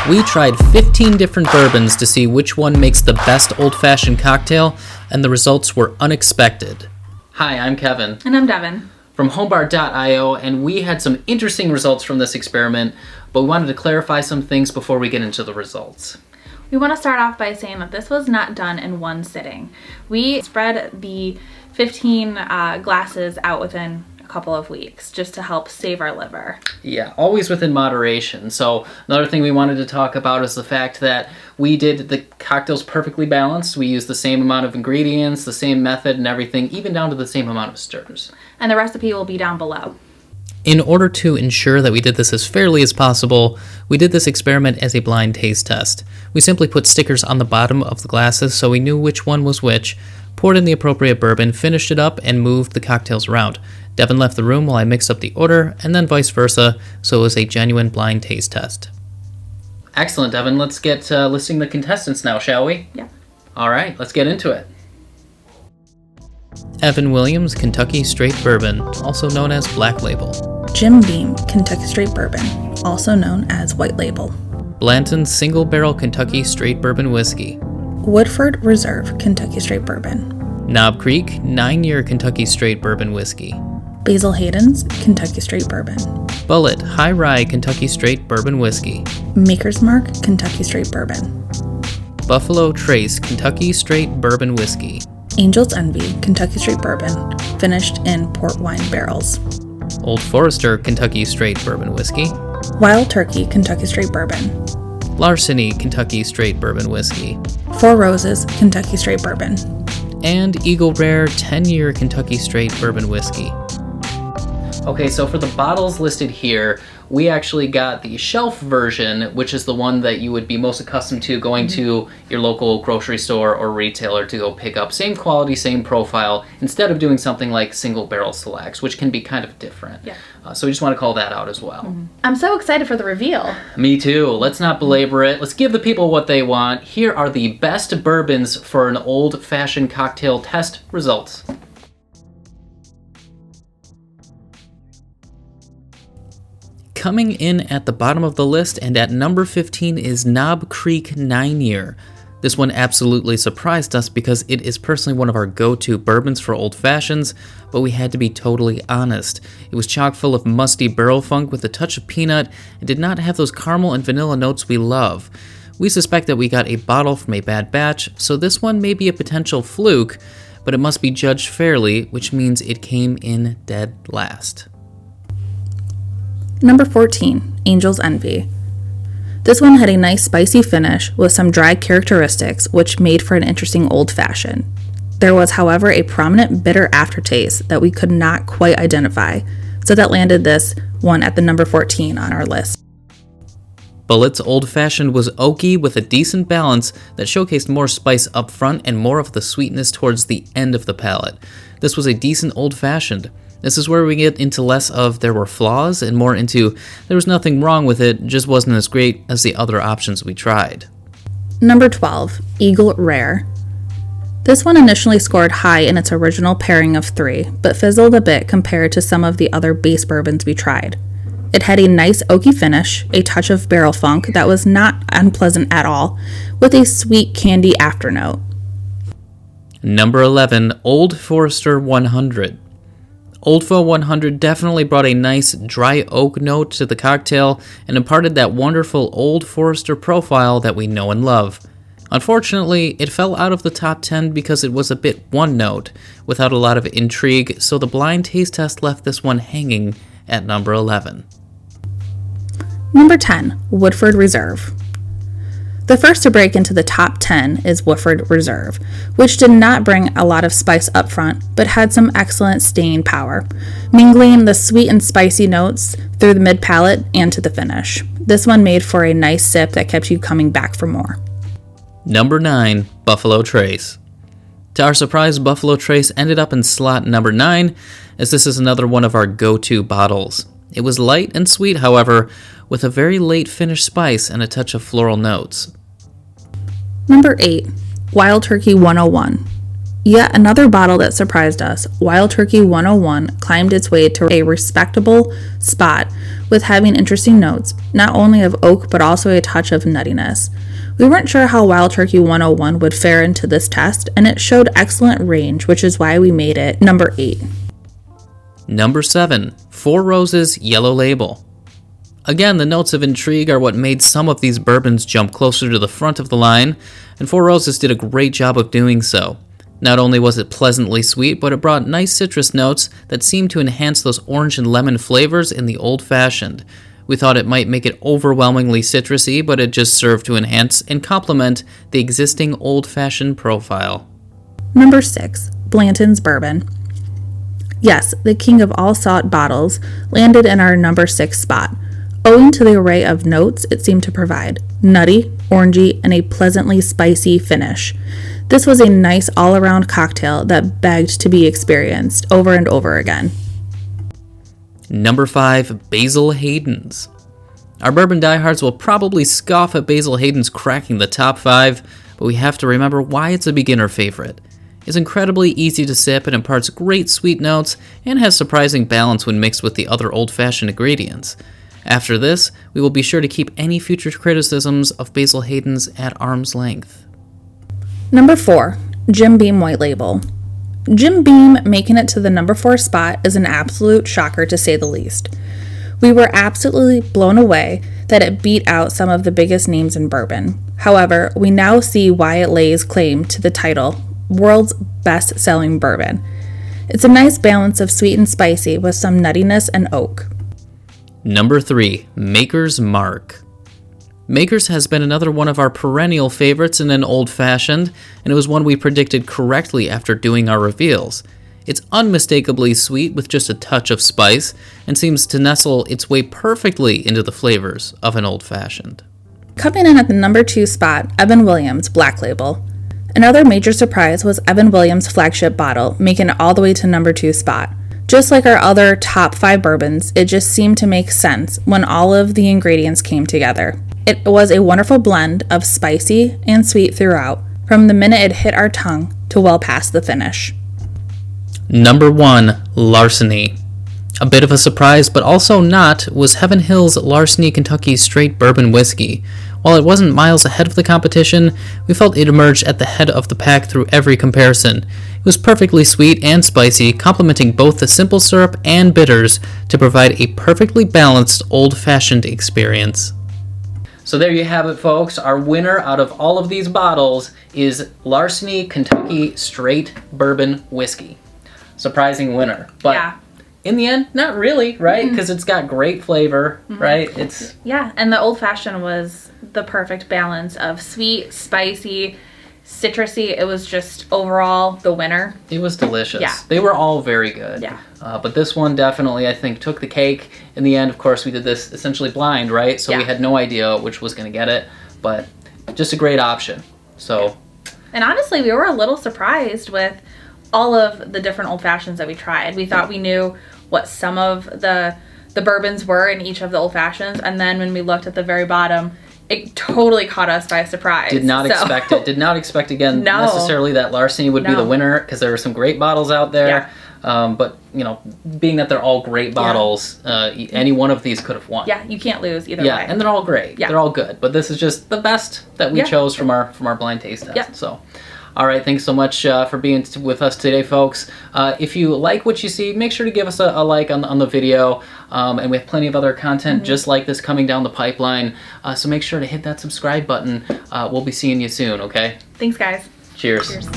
We tried 15 different bourbons to see which one makes the best old-fashioned cocktail, and the results were unexpected. Hi, I'm Kevin. And I'm Devin. From Homebar.io, and we had some interesting results from this experiment, but we wanted to clarify some things before we get into the results. We want to start off by saying that this was not done in one sitting. We spread the 15 glasses out within a couple of weeks just to help save our liver. Yeah, always within moderation. So another thing we wanted to talk about is the fact that we did the cocktails perfectly balanced. We used the same amount of ingredients, the same method and everything, even down to the same amount of stirs. And the recipe will be down below. In order to ensure that we did this as fairly as possible, we did this experiment as a blind taste test. We simply put stickers on the bottom of the glasses so we knew which one was which, poured in the appropriate bourbon, finished it up, and moved the cocktails around. Devin left the room while I mixed up the order, and then vice versa, so it was a genuine blind taste test. Excellent, Devin. Let's get listing the contestants now, shall we? Yeah. All right, let's get into it. Evan Williams, Kentucky Straight Bourbon, also known as Black Label. Jim Beam, Kentucky Straight Bourbon, also known as White Label. Blanton Single Barrel Kentucky Straight Bourbon Whiskey. Woodford Reserve, Kentucky Straight Bourbon. Knob Creek 9-Year Kentucky Straight Bourbon Whiskey. Basil Hayden's, Kentucky Straight Bourbon. Bullet High Rye Kentucky Straight Bourbon Whiskey. Maker's Mark, Kentucky Straight Bourbon. Buffalo Trace Kentucky Straight Bourbon Whiskey. Angel's Envy, Kentucky Straight Bourbon, finished in port wine barrels. Old Forester Kentucky Straight Bourbon Whiskey. Wild Turkey, Kentucky Straight Bourbon. Larceny Kentucky Straight Bourbon Whiskey. Four Roses, Kentucky Straight Bourbon. And Eagle Rare 10-Year Kentucky Straight Bourbon Whiskey. Okay, so for the bottles listed here, we actually got the shelf version, which is the one that you would be most accustomed to going to your local grocery store or retailer to go pick up. Same quality, same profile, instead of doing something like single barrel selects, which can be kind of different. Yeah. So we just want to call that out as well. Mm-hmm. I'm so excited for the reveal. Me too. Let's not belabor it. Let's give the people what they want. Here are the best bourbons for an old-fashioned cocktail test results. Coming in at the bottom of the list and at number 15 is Knob Creek 9-Year. This one absolutely surprised us because it is personally one of our go-to bourbons for old fashions, but we had to be totally honest. It was chock full of musty barrel funk with a touch of peanut and did not have those caramel and vanilla notes we love. We suspect that we got a bottle from a bad batch, so this one may be a potential fluke, but it must be judged fairly, which means it came in dead last. Number 14, Angel's Envy. This one had a nice spicy finish with some dry characteristics, which made for an interesting old-fashioned. There was, however, a prominent bitter aftertaste that we could not quite identify, so that landed this one at the number 14 on our list. Bullet's Old Fashioned was oaky with a decent balance that showcased more spice up front and more of the sweetness towards the end of the palate. This was a decent Old Fashioned. This is where we get into less of there were flaws and more into there was nothing wrong with it, just wasn't as great as the other options we tried. Number 12, Eagle Rare. This one initially scored high in its original pairing of 3, but fizzled a bit compared to some of the other base bourbons we tried. It had a nice oaky finish, a touch of barrel funk that was not unpleasant at all, with a sweet candy afternote. Number 11, Old Forester 100. Old Fo 100 definitely brought a nice dry oak note to the cocktail and imparted that wonderful Old Forester profile that we know and love. Unfortunately, it fell out of the top 10 because it was a bit one note, without a lot of intrigue, so the blind taste test left this one hanging at number 11. Number 10, Woodford Reserve. The first to break into the top 10 is Woodford Reserve, which did not bring a lot of spice up front, but had some excellent staying power, mingling the sweet and spicy notes through the mid-palate and to the finish. This one made for a nice sip that kept you coming back for more. Number 9, Buffalo Trace. To our surprise, Buffalo Trace ended up in slot number 9, as this is another one of our go-to bottles. It was light and sweet, however, with a very late finish spice and a touch of floral notes. Number 8, Wild Turkey 101. Yet another bottle that surprised us, Wild Turkey 101 climbed its way to a respectable spot with having interesting notes, not only of oak but also a touch of nuttiness. We weren't sure how Wild Turkey 101 would fare into this test, and it showed excellent range, which is why we made it number 8. Number 7, Four Roses Yellow Label. Again, the notes of intrigue are what made some of these bourbons jump closer to the front of the line, and Four Roses did a great job of doing so. Not only was it pleasantly sweet, but it brought nice citrus notes that seemed to enhance those orange and lemon flavors in the old-fashioned. We thought it might make it overwhelmingly citrusy, but it just served to enhance and complement the existing old-fashioned profile. Number 6, Blanton's Bourbon. Yes, the king of all sought bottles landed in our number 6 spot, owing to the array of notes it seemed to provide: nutty, orangey, and a pleasantly spicy finish. This was a nice all-around cocktail that begged to be experienced over and over again. Number 5, Basil Hayden's. Our bourbon diehards will probably scoff at Basil Hayden's cracking the top 5, but we have to remember why it's a beginner favorite. It's incredibly easy to sip and imparts great sweet notes and has surprising balance when mixed with the other old-fashioned ingredients. After this, we will be sure to keep any future criticisms of Basil Hayden's at arm's length. Number 4, Jim Beam White Label. Jim Beam making it to the number 4 spot is an absolute shocker to say the least. We were absolutely blown away that it beat out some of the biggest names in bourbon. However, we now see why it lays claim to the title, World's Best-Selling Bourbon. It's a nice balance of sweet and spicy with some nuttiness and oak. Number 3, Maker's Mark. Maker's has been another one of our perennial favorites in an old-fashioned, and it was one we predicted correctly after doing our reveals. It's unmistakably sweet with just a touch of spice, and seems to nestle its way perfectly into the flavors of an old-fashioned. Coming in at the number 2 spot, Evan Williams Black Label. Another major surprise was Evan Williams' flagship bottle, making it all the way to number 2 spot. Just like our other top 5 bourbons, it just seemed to make sense when all of the ingredients came together. It was a wonderful blend of spicy and sweet throughout, from the minute it hit our tongue to well past the finish. Number 1, Larceny. A bit of a surprise, but also not, was Heaven Hill's Larceny Kentucky Straight Bourbon Whiskey. While it wasn't miles ahead of the competition, we felt it emerged at the head of the pack through every comparison. It was perfectly sweet and spicy, complementing both the simple syrup and bitters to provide a perfectly balanced old-fashioned experience. So there you have it, folks. Our winner out of all of these bottles is Larceny Kentucky Straight Bourbon Whiskey. Surprising winner. But Yeah. in the end, not really, right? Because it's got great flavor, right? Yeah, and the old fashioned was the perfect balance of sweet, spicy, citrusy. It was just overall the winner. It was delicious. Yeah. They were all very good. Yeah. But this one definitely, I think, took the cake. In the end, of course, we did this essentially blind, right? So we Yeah. had no idea which was going to get it, but just a great option. So, And honestly, we were a little surprised with all of the different old fashions that we tried. We thought we knew what some of the bourbons were in each of the old fashions, and then when we looked at the very bottom, it totally caught us by surprise. did not expect it. Did not expect, again, No. necessarily that Larceny would be No. the winner, because there were some great bottles out there. But, you know, being that they're all great bottles, any one of these could have won. Yeah, you can't lose either Yeah, way. and they're all great. Yeah. They're all good. But this is just the best that we Yeah. chose from our blind taste test. Yeah. So, all right, thanks so much for being with us today, folks. If you like what you see, make sure to give us a like on the video. And we have plenty of other content just like this coming down the pipeline. So make sure to hit that subscribe button. We'll be seeing you soon, okay? Thanks, guys. Cheers. Cheers.